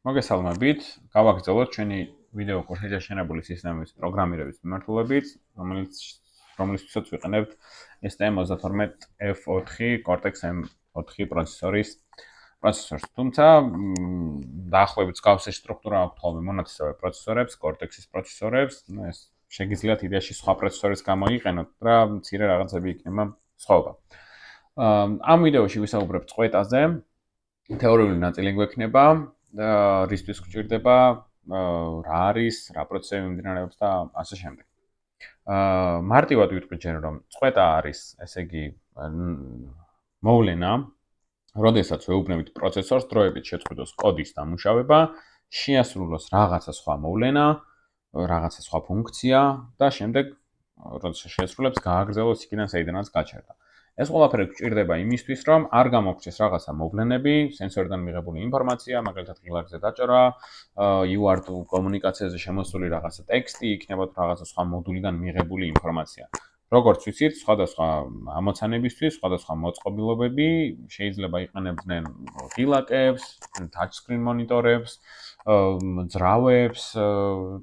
მოგესალმებით. გავაგრძელოთ ჩვენი ვიდეო კურსი შეშენებული სისტემების პროგრამირების მიმართულებით, რომლისთვისაც ვიყენებთ STM32F4 Cortex M4 პროცესორს. თუმცა დაახლოებით მსგავსი სტრუქტურა აქვს ხოლმე მონათესავე პროცესორებს, Cortex-ის პროცესორებს, ეს შეგიძლიათ იდეაში სხვა პროცესორის გამოიყენოთ და მცირე რაღაცები იქნება სხვაობა. ამ ვიდეოში ვისაუბრებთ წყვეტაზე, თეორიული ნაწილი გვექნება და რისთვის გვჭირდება, რა არის, რა პროცესები მიმდინარეობს და ასე შემდეგ. მარტივად ვიტყვი ჯერ რომ წყვეტა არის, ესე იგი, მოვლენა, როდესაც ვეუბნებით პროცესორს დროებით შეწყვიტოს კოდის დამუშავება, შეასრულოს რაღაცა სხვა მოვლენა, რაღაცა სხვა ფუნქცია და შემდეგ, როდესაც შეასრულებს, გააგრძელოს იქიდან საიდანაც გაჩერდა. ეს ყველაფერი გვჭირდება იმისთვის, რომ არ გამოგრჩეს რაღაცა მოვლენები, სენსორიდან მიღებული ინფორმაცია, მაგალითად ღილაკზე დაჭრა, UART კომუნიკაციაზე შემოსული რაღაცა ტექსტი, იქნება თუ რაღაცა სხვა მოდულიდან მიღებული ინფორმაცია. როგორც ვიცით, სხვადასხვა ამოცანებისთვის, სხვადასხვა მოწყობილობები შეიძლება იყენებდნენ ღილაკებს, touchscreen მონიტორებს, ძრავებს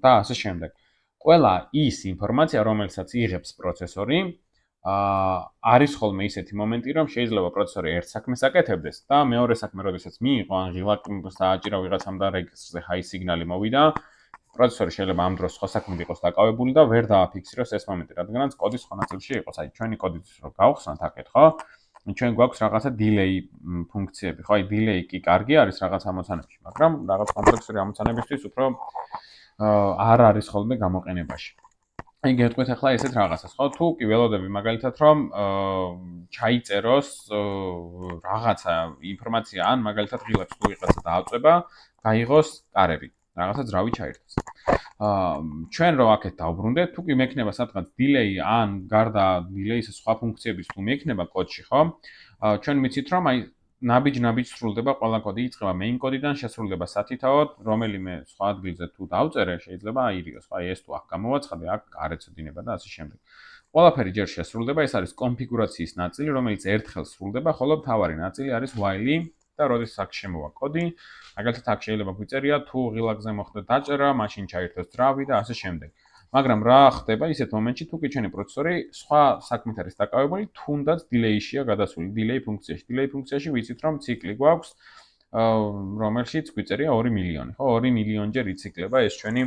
და ასე შემდეგ. ყველა ის ინფორმაცია, რომელსაც იღებს პროცესორი, არის ხოლმე ისეთი მომენტი, რომ შეიძლება პროცესორი ერთ საქმეს აკეთებდეს და მეორე საქმე, როდესაც მიიღო ან ღილაკს დააჭირა ვიღაცამ და რეგისტრზე high signal-ი მოვიდა, პროცესორი შეიძლება ამ დროს სხვა საქმით იყოს დაკავებული და ვერ დააფიქსიროს ეს მომენტი, რადგანაც კოდის სხვა ნაწილში იყოს. აი, ჩვენი კოდიც რო გავხსნათ აქეთ, ხო? ჩვენ გვაქვს რაღაცა delay ფუნქციები, ხო? აი, delay კი კარგი არის რაღაც ამოცანებში, მაგრამ რაღაც კომპლექსური ამოცანებისთვის უფრო არ არის ხოლმე გამოყენებაში. აი, გეტყვით ახლა ესეთ რაღაცას, ხო? თუ კი ველოდები მაგალითად რომ ჩაიწეროს რაღაცა ინფორმაცია ან მაგალითად ღილაკს თუ ვიღაცა დააწვება, გაიღოს კარები, რაღაცა ძრავი ჩაირთოს. ჩვენ რო აქეთ დავბრუნდეთ, თუ კი მექნება სადღაც delay ან გარდა delay-ის სხვა ფუნქციების თუ მექნება კოდში, ხო? ჩვენ ვიცით რომ აი ნაბიჯ-ნაბიჯ სრულდება ყველა კოდი, იწყება main კოდიდან, შესრულდება სათითაოდ, რომელიმე სხვა ადგილზე თუ დავწერე, შეიძლება აირიოს, ხო? აი ეს თუ აქ გამოვაცხადე, აქ არ ეცოდინება და ასე შემდეგ. ყველაფერი ჯერ შესრულდება, ეს არის კონფიგურაციის ნაწილი, რომელიც ერთხელ სრულდება, ხოლო მთავარი ნაწილი არის while-ი და როდესაც აქ შემოვა კოდი, მაგალითად აქ შეიძლება გვიწერია თუ ღილაკზე მოხდა დაჭრა, მაშინ ჩაირთოს ძრავი და ასე შემდეგ. მაგრამ რა ხდება ისეთ მომენტში, თუ კი ჩვენი პროცესორი სხვა საქმით არის დაკავებული, თუნდაც delay-შია გადასული, delay ფუნქციაში. delay ფუნქციაში ვიცით რომ ციკლი გვაქვს, რომელშიც გვიწერია 2 მილიონი, ხო? 2 მილიონჯერ ციკლება ეს ჩვენი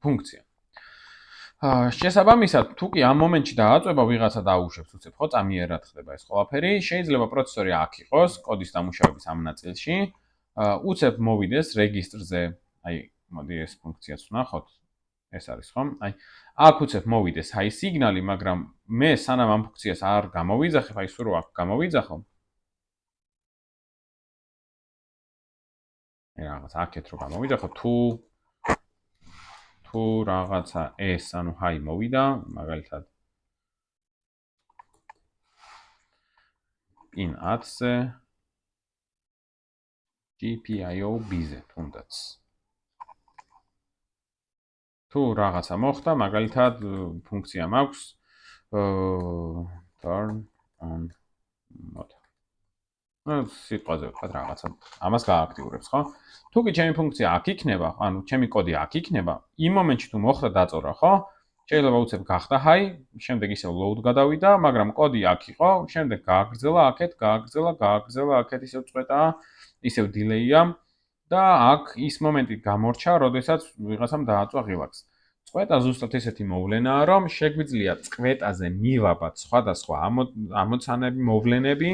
ფუნქცია. შესაბამისად, თუ კი ამ მომენტში დააწვება ვიღაცა დაუშვებს, უცებ ხო, წამიერად ხდება ეს ყველაფერი, შეიძლება პროცესორი აქ იყოს, კოდის დამუშავების ამ ნაწილში, უცებ მოვიდეს რეგისტრზე, აი, მოდი ეს ფუნქციაც ვნახოთ, ეს არის ხო? აი, აქ უცებ მოვიდეს high signal-ი, მაგრამ მე სანამ ამ ფუნქციას არ გამოვიძახებ, აი, სულ აქ გამოვიძახო. რაღაც აქეთ რო გამოვიძახო, თუ რაღაცა ეს, ანუ high მოვიდა, მაგალითად pin 10-ზე GPIO B-ზე თუნდაც. თუ რაღაცა მოხდა, მაგალითად ფუნქცია მაქვს turn on mode. სიტყვაზე ვთქვათ რაღაცა, ამას გააქტიურებს, ხო? თუ კი ჩემი ფუნქცია აქ იქნება, ანუ ჩემი კოდი აქ იქნება, იმ მომენტში თუ მოხდა დაწორა, ხო? შეიძლება უცებ გახდა high, შემდეგ ისევ load გადავიდა, მაგრამ კოდი აქ იყო, შემდეგ გააგრძელა აქეთ, გააგრძელა აქეთ, ისევ წყვეტაა, ისევ delay-ია და აქ ის მომენტი გამორჩა, როდესაც ვიღაცამ დააწვა ღილაკს. წყვეტა ზუსტად ესეთი მოვლენაა, რომ შეგვიძლია წყვეტაზე მივაბად სხვადასხვა ამოცანები, მოვლენები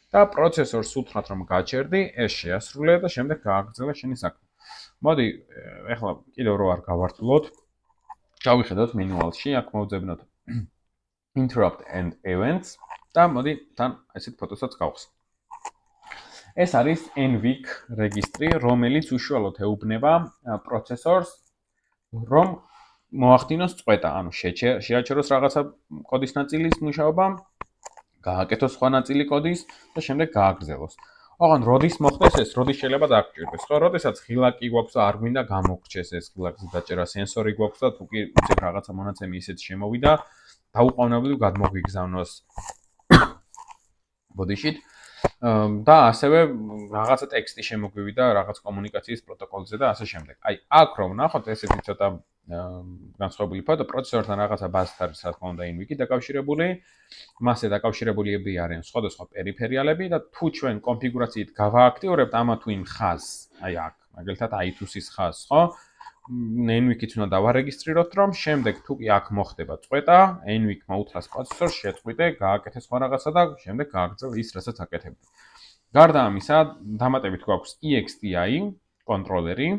და პროცესორს უთხრათ რომ გაჩერდი, ეს შეასრულე და შემდეგ გააგრძელა შენი საქმე. მოდი, ეხლა კიდევ რო არ გავართულოთ, გავიხედოთ მენუალში, აქ მოვძებნოთ interrupt and events და მოდი თან ესეთ ფოტოსაც გავხსნით. ეს არის NVIC რეგისტრი, რომელიც უშუალოდ ეუბნება პროცესორს, რომ მოახდინოს წყვეტა, ანუ შეაჩეროს რაღაცა კოდის ნაწილის მუშაობა, გააკეთოს სხვა ნაწილი კოდის და შემდეგ გააგრძელოს. ოღონდ როდის მოხდეს ეს, როდის შეიძლება დაგჭირდეს, ხო? როდესაც ღილაკი გვაქვს და არ გვინდა გამოგრჩეს ეს ღილაკზე დაჭერა, სენსორი გვაქვს და თუ კი უცებ რაღაცა მონაცემი ისეთი შემოვიდა, დაუყოვნებლივ გადმოგვიგზავნოს ბოდიშით. და ასევე რაღაცა ტექსტი შემოგვივიდა რაღაც კომუნიკაციის პროტოკოლზე და ასე შემდეგ. აი, აქ რომ ნახოთ ესეთი ცოტა განსხვავებული ფოტო, პროცესორთან რაღაცა ბაზით არის, რა თქმა უნდა, Inwiki დაკავშირებული. მასზე დაკავშირებულები არიან სხვადასხვა პერიფერიალები და თუ ჩვენ კონფიგურაციით გავააქტიურებთ ამა თუ იმ ხაზს, აი აქ, მაგალითად i2-ის ხაზს, ხო? Enwiki-ც უნდა დავარეგისტრიროთ, რომ შემდეგ თუ კი აქ მოხდება წვეტა, Enwiki-მა უთხრას პროცესორს შეწყვიტე, გააკეთე სხვა რაღაცა და შემდეგ გააგრძელ ის, რასაც აკეთებდი. გარდა ამისა, დამატებით გვაქვს EXTI კონტროლერი,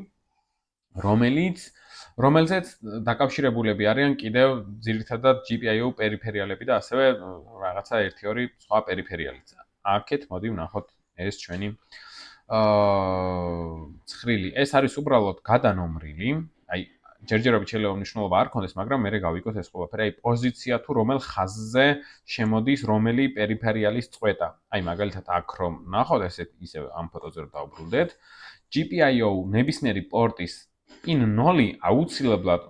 რომელზეც დაკავშირებულები არიან კიდევ ძირითადად GPIO პერიფერიალები და ასევე რაღაცა 1-2 სხვა პერიფერიალიც. აქეთ მოდი ვნახოთ ეს ჩვენი ცხრილი. ეს არის უბრალოდ გადანომრილი. აი, ჯერჯერობით შეიძლება მნიშვნელობა არ ქონდეს, მაგრამ მე გავიგოთ ეს ყველაფერი. აი, პოზიცია თუ რომელ ხაზზე შემოდის რომელი პერიფერიალის წვეტა. აი, მაგალითად აქ რომ ნახოთ ისევ ამ ფოტოზე რომ დავბრუნდეთ, GPIO ნებისმიერი პორტის pin 0 აუცილებლად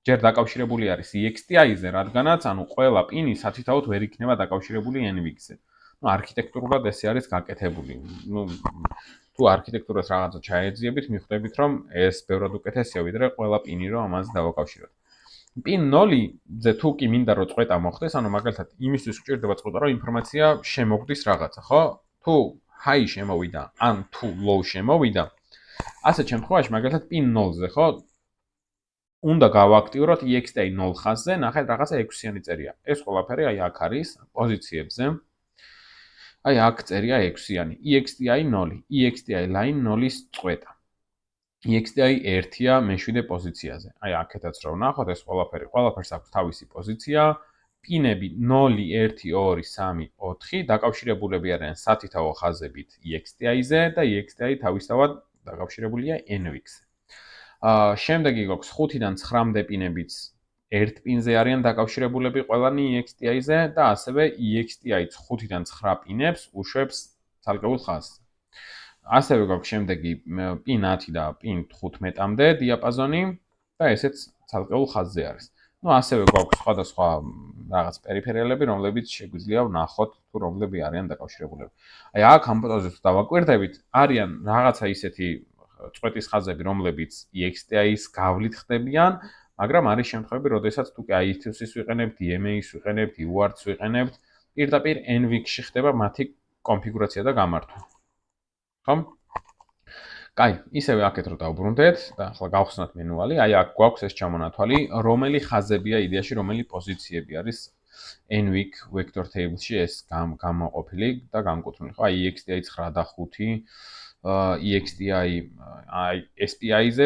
ჯერ დაკავშირებული არის EXTI-ზე, რადგანაც ანუ ყველა პინი სათითაოდ ვერ იქნება დაკავშირებული Enwiki-ზე. ნუ არქიტექტურულად ესე არის გაკეთებული. ნუ თუ არქიტექტურას რაღაცა ჩაეძიებით, მიხვდებით, რომ ეს ბევრად უკეთესია, ვიდრე ყველა პინი რომ ამაზე დავაკავშიროთ. pin 0-ზე თუ კი მინდა რომ წვეტა მოხდეს, ანუ მაგალითად იმისთვის გვჭირდება წვეტა, რომ ინფორმაცია შემოგვდის რაღაცა, ხო? თუ high შემოვიდა, ან თუ low შემოვიდა, ასეთ შემთხვევაში მაგალითად pin 0-ზე, ხო? უნდა გავააქტიუროთ EXTI 0 ხაზზე, ნახეთ რაღაცა 6-იანი წერია. ეს ყველაფერი აი აქ არის პოზიციებზე. აი აქ წერია 6-იანი. EXTI 0, EXTI line 0-ის წვეტა. EXTI 1-ია მე-7 პოზიციაზე. აი აქეთაც რომ ნახოთ ეს ყველაფერს აქვს თავისი პოზიცია. პინები 0, 1, 2, 3, 4 დაკავშირებულები არიან სათითაო ხაზებით EXTI-ზე და EXTI თავისთავად დაკავშირებულია Enwiki-ზე. შემდეგი გვაქვს 5-დან 9-მდე პინებიც ერთ პინზე არიან დაკავშირებულები ყველანი EXTI-ზე და ასევე EXTI-ც 5-დან 9 პინებს უშვებს ცალკეულ ხაზზე. ასევე გვაქვს შემდეგი pin 10 და pin 15-მდე დიაპაზონი და ესეც ცალკეულ ხაზზე არის. ნუ ასევე გვაქვს სხვადასხვა რაღაც პერიფერიალები, რომლებიც შეგვიძლია ვნახოთ თუ რომლები არიან დაკავშირებულები. აი აქ ამ ფოტოზე თუ დავაკვირდებით, არიან რაღაცა ისეთი წვეტის ხაზები, რომლებიც EXTI-ის გავლით ხდებიან, მაგრამ არის შემთხვევები, როდესაც თუ კი i2-ის ვიყენებთ, DMA-ის ვიყენებთ, UART-ს ვიყენებთ, პირდაპირ Enwiki-ში ხდება მათი კონფიგურაცია და გამართვა. ხო? კაი, ისევე აქეთ რომ დავბრუნდეთ და ახლა გავხსნათ მენუალი, აი აქ გვაქვს ეს ჩამონათვალი, რომელი ხაზებია იდეაში, რომელი პოზიციები არის Enwiki vector table-ში ეს გამოყოფილი და განკუთვნილი. ხო, აი EXTI 9 და 5 EXTI აი SPI-ზე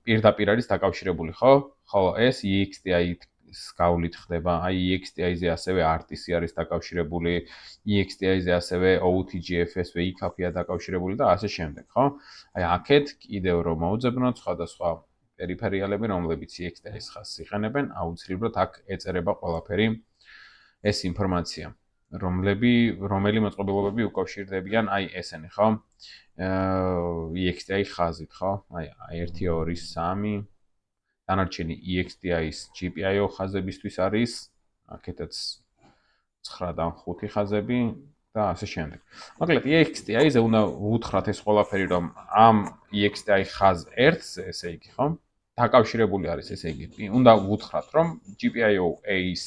პირდაპირ არის დაკავშირებული, ხო? ხოლო ეს EXTI-ის გავლით ხდება. აი EXTI-ზე ასევე RTC არის დაკავშირებული, EXTI-ზე ასევე OTGFS WCAP-ია დაკავშირებული და ასე შემდეგ, ხო? აი აქეთ კიდევ რომ მოვძებნოთ სხვადასხვა პერიფერიალები, რომლებიც EXTI-ის ხაზს იყენებენ, აუცილებლად აქ ეწერება ყველაფერი ეს ინფორმაცია. რომელი მოწყობილობები უკავშირდებიან აი ესენი, ხო? EXTI ხაზით, ხო? აი 1, 2, 3 დანარჩენი EXTI-ის GPIO ხაზებისთვის არის აქეთაც 9-დან 5 ხაზები და ასე შემდეგ. მოკლედ EXTI-ზე უნდა ვუთხრათ ეს ყველაფერი, რომ ამ EXTI ხაზ 1-ზე, ესე იგი, ხო? დაკავშირებული არის, ესე იგი, უნდა ვუთხრათ, რომ GPIO A-ის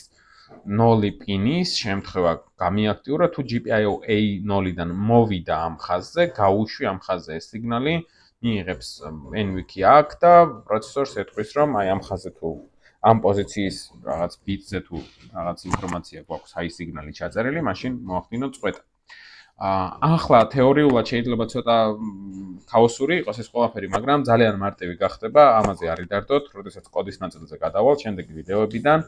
0 პინის შემთხვევა გამიაქტიურა, თუ GPIO A 0-დან მოვიდა ამ ხაზზე, გაუშვი ამ ხაზზე ეს სიგნალი, მიიღებს Enwiki აქ და პროცესორს ეთქვის, რომ აი ამ ხაზზე თუ ამ პოზიციის რაღაც ბიტზე თუ რაღაც ინფორმაცია გვაქვს, აი სიგნალი ჩაწერილი, მაშინ მოახდინოთ წვეტა. ახლა თეორიულად შეიძლება ცოტა ქაოსური იყოს ეს ყველაფერი, მაგრამ ძალიან მარტივი გახდება, ამაზე არ იდარდოთ, როდესაც კოდის ნაწილზე გადავალთ, შემდეგი ვიდეოებიდან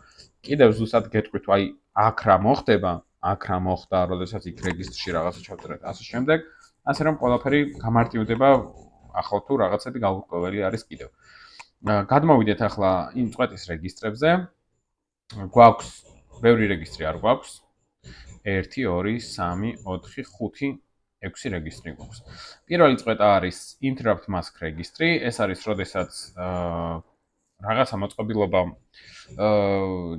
კიდევ ზუსტად გეტყვით, აი აქ რა მოხდება, აქ რა მოხდა, როდესაც იქ რეგისტრში რაღაცა ჩავწერეთ, ასე შემდეგ, ასე რომ ყველაფერი გამარტივდება, ახლა თუ რაღაცები გაურკვეველი არის კიდევ. გადმოვიდეთ ახლა იმ წვეტის რეგისტრებზე. გვაქვს ბევრი რეგისტრი არ გვაქვს. 1, 2, 3, 4, 5, 6 რეგისტრი გვაქვს. პირველი წვეტა არის interrupt mask რეგისტრი, ეს არის როდესაც რაღაცა მოწყობილობა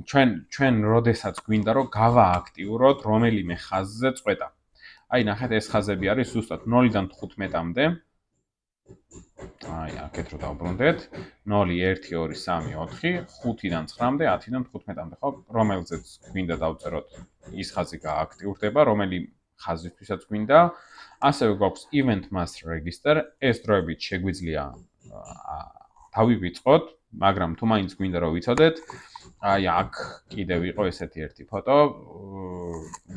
ჩვენ როდესაც გვინდა რომ გავააქტიუროთ რომელიმე ხაზზე წვეტა. აი ნახეთ ეს ხაზები არის ზუსტად 0-დან 15-მდე. აი აქეთ რო დავბრუნდეთ 0 1 2 3 4 5-დან 9-მდე 10-დან 15-მდე ხო რომელზეც გვინდა დავწეროთ ის ხაზი გააქტიურდება რომელი ხაზისთვისაც გვინდა ასევე გვაქვს event master register ეს დროებით შეგვიძლია დავივიწყოთ მაგრამ თუ მაინც გვინდა რომ ვიცოდეთ აი აქ კიდევ იყო ესეთი ერთი ფოტო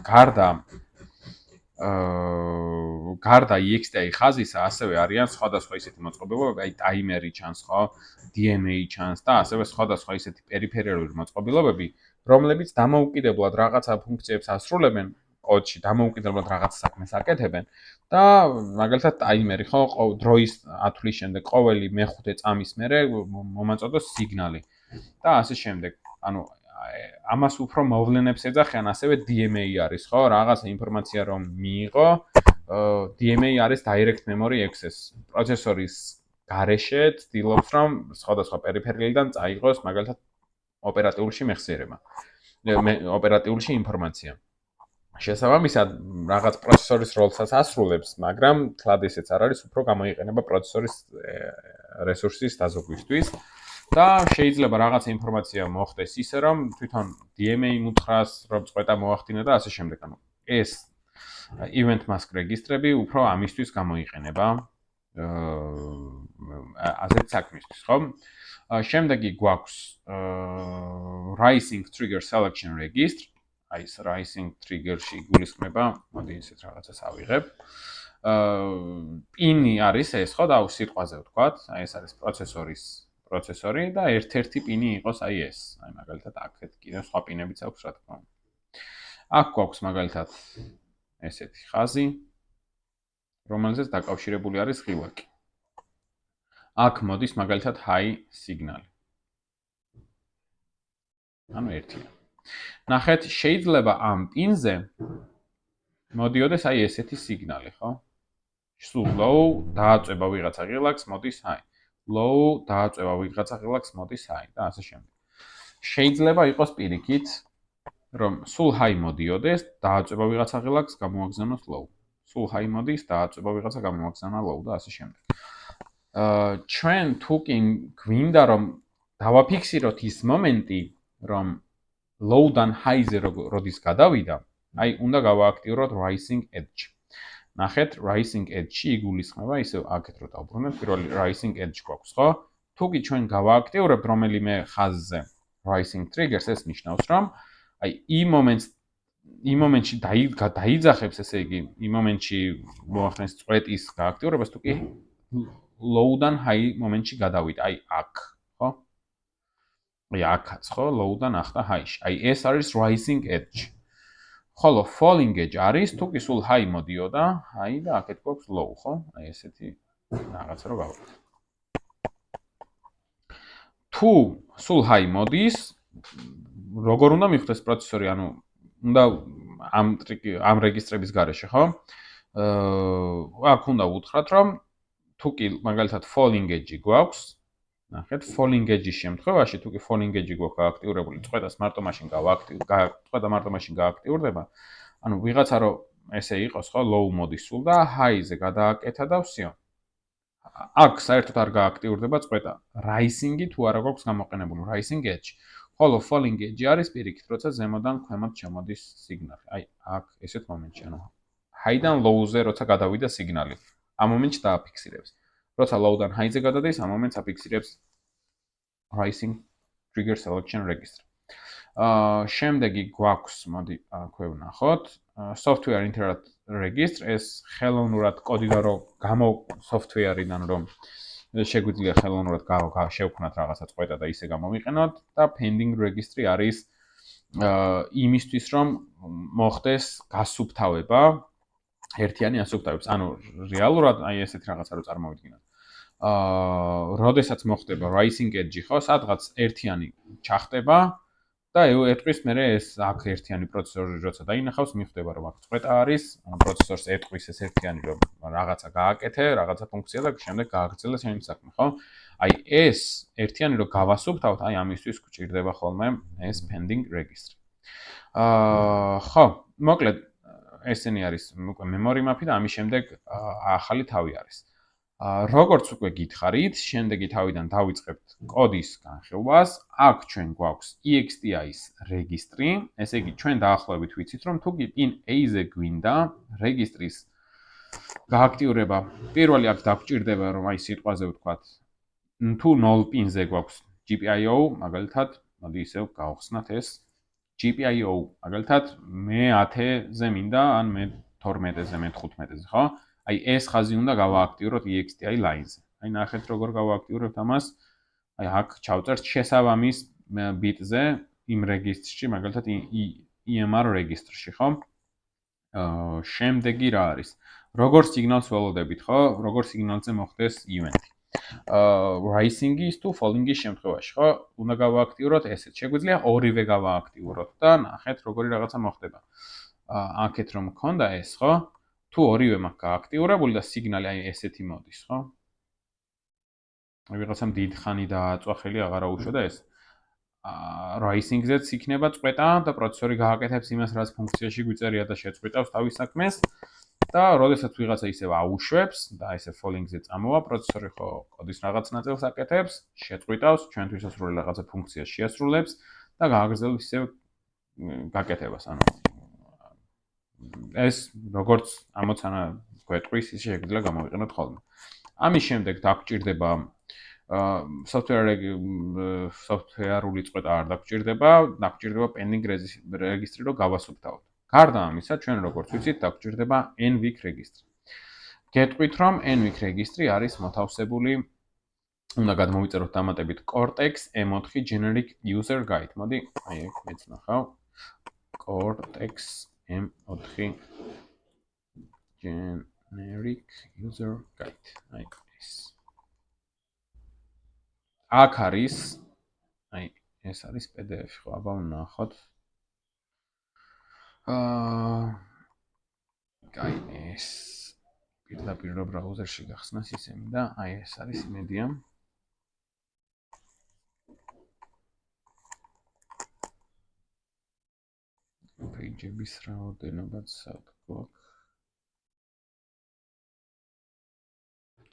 გარდა EXTI ხაზისა ასევე არიან სხვადასხვა ისეთი მოწყობილობები, აი ტაიმერი ჩანს ხო, DMA ჩანს და ასევე სხვადასხვა ისეთი პერიფერიული მოწყობილობები, რომლებიც დამოუკიდებლად რაღაცა ფუნქციებს ასრულებენ კოდში, დამოუკიდებლად რაღაც საქმეს აკეთებენ და მაგალითად ტაიმერი ხო, დროის ათვლის შემდეგ ყოველი მეხუთე წამის მერე მომაწოდოს სიგნალი და ასე შემდეგ. ანუ ამას უფრო მოვლენებს ეძახიან, ასევე DMA არის, ხო, რაღაცა ინფორმაცია რომ მიიღო, DMA არის direct memory access. პროცესორის გარეშე ცდილობს რომ სხვადასხვა პერიფერიიდან წაიღოს მაგალითად ოპერატიულში მეხსიერება. ოპერატიულში ინფორმაცია. შესაბამისად, რაღაც პროცესორის როლსაც ასრულებს, მაგრამ თლად ესეც არ არის, უფრო გამოიყენება პროცესორის რესურსის დაზოგვისთვის. და შეიძლება რაღაც ინფორმაცია მოხდეს ისე რომ თვითონ DMA მუთხრას რომ წვეტა მოახდინა და ასე შემდეგ. ანუ ეს event mask register-ები უფრო ამისთვის გამოიყენება ასეთ საქმისთვის, ხო? შემდეგი გვაქვს rising trigger selection register. აი ეს rising trigger-ში გულისხმება, მოდი ისეთ რაღაცას ავიღებ. პინი არის ეს, ხო, და სიტყვაზე ვთქვათ, აი ეს არის პროცესორი და ერთ-ერთი პინი იყოს აი ეს. აი მაგალითად აქეთ კიდევ სხვა პინებიც აქვს, რა თქმა უნდა. აქ გვაქვს მაგალითად ესეთი ხაზი, რომელზეც დაკავშირებული არის ღილაკი. აქ მოდის მაგალითად high სიგნალი. ანუ ერთია. ნახეთ, შეიძლება ამ პინზე მოდიოდეს აი ესეთი სიგნალი, ხო? სულ low დააწვება ვიღაცა ღილაკს, მოდის high. low დააწვება ვიღაცა ღილაკს, მოდის high და ასე შემდეგ. შეიძლება იყოს პირიქით, რომ სულ high მოდიოდეს, დააწვება ვიღაცა ღილაკს, გამოაგზავნოს low. სულ high მოდის, დააწვება ვიღაცა გამოაგზავნა low და ასე შემდეგ. ჩვენ თუკი გვინდა რომ დავაფიქსიროთ ის მომენტი, რომ low-დან high-ზე როდის გადავიდა, აი უნდა გავააქტიუროთ rising edge. ნახეთ, rising edge-ში იგულისხმება ისევ აქეთ რო დავბრუნებ, პირველი rising edge გვაქვს, ხო? თუკი ჩვენ გავააქტიურებთ რომელიმე ხაზზე rising triggers, ეს ნიშნავს, რომ აი იმ მომენტში დაიძახებს, ესე იგი, იმ მომენტში მოახდენს წვეტის გააქტიურებას, თუკი low-დან high მომენტში გადავიდა, აი აქ, ხო? აი აქაც, ხო, low-დან ახდა high-ში. აი ეს არის rising edge. ხოლო falling edge არის, თუკი სულ high მოდიოდა, high და აქეთ გვაქვს low, ხო? აი ესეთი რაღაცა რო გავაკეთე. თუ სულ high მოდის, როგორ უნდა მიხვდეს პროცესორი, ანუ უნდა ამ რეგისტრების გარეშე, ხო? აქ უნდა უთხრათ, რომ თუკი მაგალითად falling edge გვაქვს, ნახეთ, falling edge-ის შემთხვევაში, თუკი falling edge გვაქვს გააქტიურებული, წვეტას მარტო მაშინ გააქტიურდება, ანუ ვიღაცა რომ ესე იყოს, ხო, low მოდის სულ და high-ზე გადააკეთა და ვсё. აქ საერთოდ არ გააქტიურდება წვეტა. rising-ი თუ არა გვაქვს გამოყენებული, rising edge. ხოლო falling edge არის პირიქით, როცა ზემოდან ქვემოთ შემოდის სიგნალი. აი, აქ ესეთ მომენტში, ანუ high-დან low-ზე როცა გადავიდა სიგნალი. ამ მომენტში დააფიქსირებს. როცა low-დან high-ზე გადადის, ამ მომენტს აფიქსირებს rising trigger selection register. შემდეგი გვაქვს, მოდი აქვე ვნახოთ, software interrupt register, ეს ხელოვნურად კოდიდან რომ software-დან რომ შეგვიძლია ხელოვნურად შევქმნათ რაღაცა წვეტა და ისე გამოვიყენოთ და pending registry არის იმისთვის რომ მოხდეს გასუფთავება ერთიანი ასუფთავების, ანუ რეალურად აი ესეთი რაღაცა რო წარმოვიდგინოთ. როდესაც მოხდება rising edge, ხო, სადღაც ერთიანი ჩახტება და ეტყვის მერე ეს აქ ერთიანი პროცესორი როცა დაინახავს, მიხვდება რომ აქ წვეტა არის, პროცესორს ეტყვის ეს ერთიანი რომ რაღაცა გააკეთე, რაღაცა ფუნქცია და შემდეგ გააგრძელე შენი საქმე, ხო? აი ეს ერთიანი რომ გავასუფთავთ, აი ამისთვის გვჭირდება ხოლმე ეს pending registry. ხო, მოკლედ ესენი არის უკვე memory map-ი და ამის შემდეგ ახალი თავი არის. როგორც უკვე გითხარით, შემდეგი თავიდან დავიწყებთ კოდის განხილვას. აქ ჩვენ გვაქვს EXTI-ის რეგისტრი, ესე იგი ჩვენ დაახლოებით ვიცით, რომ თუ პინ A-ზე გვინდა რეგისტრის გააქტიურება, პირველი აქ დაგჭირდება, რომ აი სიტყვაზე ვთქვათ, თუ 0 პინზე გვაქვს GPIO, მაგალითად, მოდი ისევ გავხსნათ ეს GPIO, მაგალითად, მე 10-ზე მინდა, ან მე 12-ზე, მე 15-ზე, ხო? აი ეს ხაზი უნდა გავააქტიუროთ EXTI line-ზე. აი ნახეთ როგორ გავააქტიურებთ ამას. აი აქ ჩავწერთ შესაბამის ბიტზე იმ რეგისტრში, მაგალითად EMR რეგისტრში, ხო? შემდეგი რა არის? როგორ სიგნალს ველოდებით, ხო? როგორ სიგნალზე მოხდეს event-ი. rising-ის თუ falling-ის შემთხვევაში, ხო? უნდა გავააქტიუროთ ესეც. შეგვიძლია ორივე გავააქტიუროთ და ნახეთ როგორი რაღაცა მოხდება. აქეთ რომ მქონდა ეს, ხო? თუ ორივე მაქვს გააქტიურებული და სიგნალი აი ესეთი მოდის, ხო? აი ვიღაცამ დიდხანი დააწვა ხელი აღარ აუშვა და ეს rising-ზეც იქნება წყვეტა და პროცესორი გააკეთებს იმას, რაც ფუნქციაში გვიწერია და შეწყვეტავს თავის საქმეს და როდესაც ვიღაცა ისევ აუშვებს და ესე falling-ზე წამოვა, პროცესორი ხო კოდის რაღაც ნაწილს აკეთებს, შეწყვეტავს, ჩვენთვის ასრული რაღაცა ფუნქცია შეასრულებს და გააგრძელებს ისევ გაკეთებას, ანუ ეს როგორც ამოცანა გვეტყვის, ის შეგვიძლია გამოვიყენოთ ხოლმე. ამის შემდეგ დაგჭირდება software-ული წყვეტა არ დაგჭირდება, დაგჭირდება pending registry, რომ გავასუფთავოთ. გარდა ამისა, ჩვენ როგორც ვიცით, დაგჭირდება NVIC registry. გეტყვით, რომ NVIC registry არის მოთავსებული, უნდა გადმოვიწეროთ დამატებით Cortex M4 generic user guide. მოდი, აი ეგ მეც ნახავ. Cortex M4 generic user guide. აი ეს. აქ არის, აი ეს არის PDF, ხო, აბა ვნახოთ. აი ეს პირდაპირ რო ბრაუზერში გახსნას ისემი და აი ეს არის იმედია. პეიჯების რაოდენობაც გვაქვს.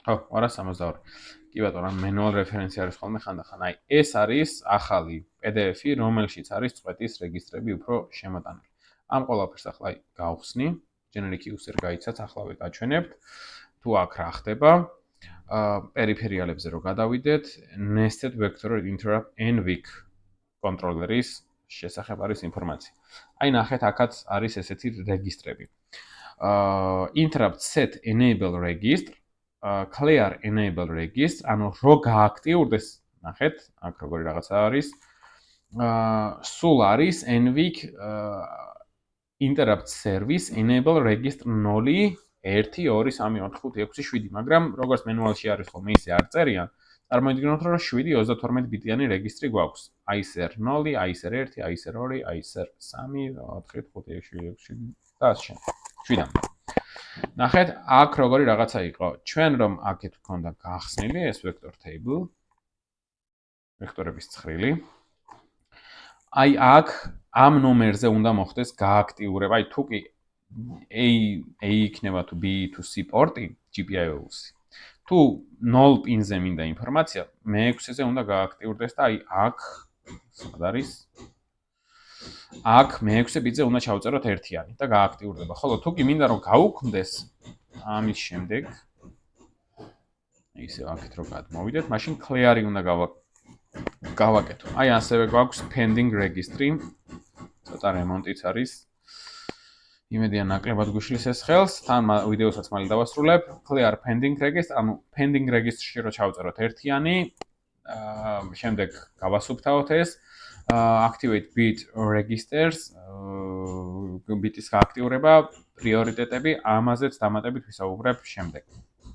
ხო, 262. კი ბატონო, manual reference არის ხოლმე ხანდახან. აი, ეს არის ახალი PDF-ი, რომელშიც არის წყვეტის რეგისტრები უფრო შემოტანილი. ამ ყველაფერს ახლა აი გავხსნი, generic user guide-საც ახლავე გაჩვენებთ. თუ აქ რა ხდება, პერიფერიალებზე რო გადავიდეთ, nested vector interrupt NVIC კონტროლერის შესახებ არის ინფორმაცია. აი ნახეთ, აქაც არის ესეთი რეგისტრები. interrupt set enable register, clear enable register, ანუ რო გააქტიურდეს, ნახეთ, აქ როგორი რაღაცა არის. სულ არის NVIC interrupt service enable register 0 1 2 3 4 5 6 7, მაგრამ როგორც მენუალში არის ხოლმე ისე არ წერიან. წარმოიდგინოთ, რომ 7 32 ბიტიანი რეგისტრი გვაქვს. ISR 0, ISR 1, ISR 2, ISR 3, 4 5 6 7 და ასე შემდეგ. 7-მდე. ნახეთ, აქ როგორი რაღაცა იყო. ჩვენ რომ აქეთ გქონდა გახსნილი ეს vector table, ვექტორების ცხრილი. აი აქ ამ ნომერზე უნდა მოხდეს გააქტიურება, აი თუ კი A იქნება თუ B თუ C პორტი, GPIO-ს. თუ 0 პინზე მინდა ინფორმაცია, მე-6-ზე უნდა გააქტიურდეს და აი აქ სად არის? აქ მე-6 ბიტზე უნდა ჩავწეროთ ერთიანი და გააქტიურდება. ხოლო თუ კი მინდა რომ გაუქმდეს ამის შემდეგ ისე აქეთ რო გადმოვიდეთ, მაშინ clear-ი უნდა გავაკეთო. აი ასევე გვაქვს pending registry. ცოტა რემონტიც არის. იმედია ნაკლებად გვიშლის ეს ხელს, თან ვიდეოსაც მალე დავასრულებ. clear pending registry, ანუ pending registry-ში რო ჩავწეროთ ერთიანი, შემდეგ გავასუფთავოთ ეს. activate bit registers, ბიტის გააქტიურება, პრიორიტეტები, ამაზეც დამატებით ვისაუბრებ შემდეგ.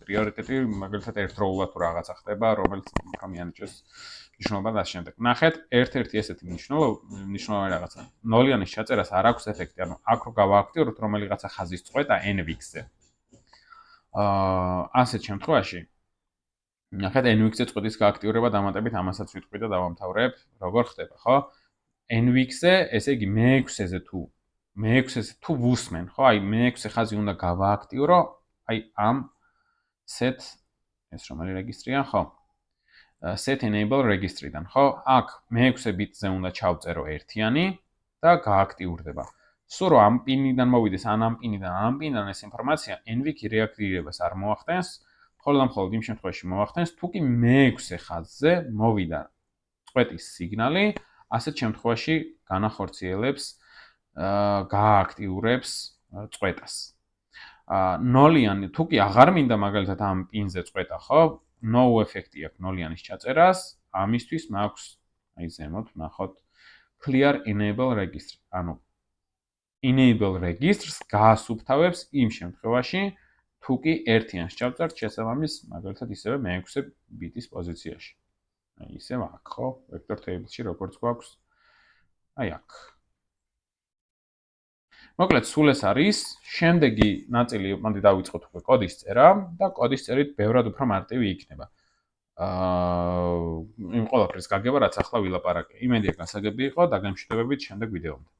პრიორიტეტი მაგალითად ერთდროულად თუ რაღაცა ხდება, რომელიც უფრო მიანიჭოს მნიშვნელობა და შემდეგ. ნახეთ, ერთ-ერთი ესეთი მნიშვნელოვანი რაღაცა. 0-იანის ჩაწერას არ აქვს ეფექტი, ანუ აქ რო გავააქტიუროთ რომელიღაცა ხაზის წყვეტა NVIC-ზე. ასეთ შემთხვევაში ნახეთ, NVIC-ზე წყვეტის გააქტიურება დამატებით ამასაც ვიტყვი და დავამთავრებ, როგორ ხდება, ხო? NVIC-ზე, ესე იგი მე-6-ზე თუ მე-6-ზე თუ ვუსმენ, ხო? აი მე-6 ხაზი უნდა გავააქტიურო, აი ამ set ეს რომელი რეგისტრია, ხო? set enable registry-დან, ხო? აქ მე-6 ბიტზე უნდა ჩავწერო ერთიანი და გააქტიურდება. სულ რომ ამ პინიდან მოვიდეს, ამ პინიდან ეს ინფორმაცია NVK რეაქტირებას არ მოახდენს, მხოლოდ იმ შემთხვევაში მოახდენს, თუ კი მე-6 ხაზზე მოვიდა წვეტის სიგნალი, ასეთ შემთხვევაში განახორციელებს გააქტიურებს წვეტას. ნოლიანი, თუ კი აღარ მინდა მაგალითად ამ პინზე წვეტა, ხო? No effect-ი აქვს ნოლიანის ჩაწერას, ამისთვის მაქვს აი ზემოთ ნახოთ clear enable registry. ანუ enable registers გაასუფთავებს იმ შემთხვევაში, თუ კი ერთიანს ჩავწერთ შესაბამის, მაგალითად ისევე მე-6 ბიტის პოზიციაში. აი ისევ აქ, ხო? vector table-ში როგორც გვაქვს. აი აქ. მოკლედ, სულ ეს არის. შემდეგი ნაწილი, მანდი დავიწყოთ უკვე კოდის წერა და კოდის წერით ბევრად უფრო მარტივი იქნება. იმ ყველაფრის გაგება, რაც ახლა ვილაპარაკე. იმედია გასაგები იყო, დაგემშვიდობებით შემდეგ ვიდეომდე.